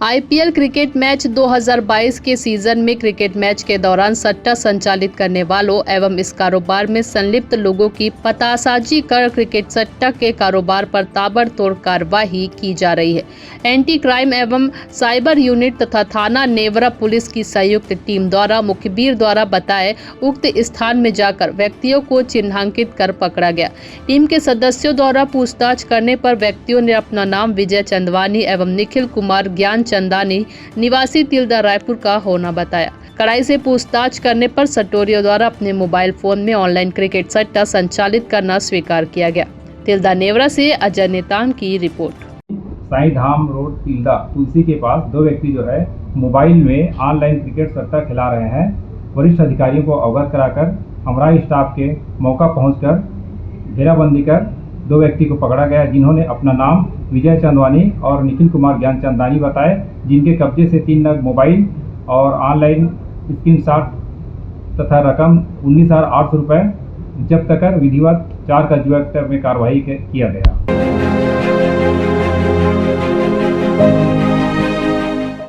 IPL cricket match 2022 के season में cricket match के दौरान सट्टा संचालित करने वालों एवं इस कारोबार में संलिप्त लोगों की पतासाजी कर क्रिकेट सट्टा के कारोबार पर ताबड़तोड़ कार्रवाई की जा रही है। एंटी क्राइम एवं साइबर यूनिट तथा थाना नेवरा पुलिस की संयुक्त टीम द्वारा मुखबिर द्वारा बताए उक्त स्थान में जाकर व्यक्तियों को चिन्हांकित कर पकड़ा गया। टीम के सदस्यों द्वारा पूछताछ करने पर व्यक्तियों ने अपना नाम विजय चंदवानी एवं निखिल कुमार ज्ञान चंदानी निवासी तिल्दा रायपुर का होना बताया। कड़ाई से पूछताछ करने पर सटोरियों द्वारा अपने मोबाइल फोन में ऑनलाइन क्रिकेट सट्टा संचालित करना स्वीकार किया गया। तिल्दा नेवरा से अजय नेतान की रिपोर्ट। साई धाम रोड तिल्दा तुलसी के पास दो व्यक्ति जो है मोबाइल में ऑनलाइन क्रिकेट सट्टा खिला रहे हैं। वरिष्ठ अधिकारियों को अवगत कराकर हमारा स्टाफ के मौका पहुंचकर घेराबंदी कर दो व्यक्ति को पकड़ा गया, जिन्होंने अपना नाम विजय चंदवानी और निखिल कुमार ज्ञान चंदानी बताए, जिनके कब्जे से 3 नग मोबाइल और ऑनलाइन स्क्रीनशॉट तथा रकम 19,800 रुपये जब्त कर विधिवत 4 का जुआ में कार्रवाई किया गया।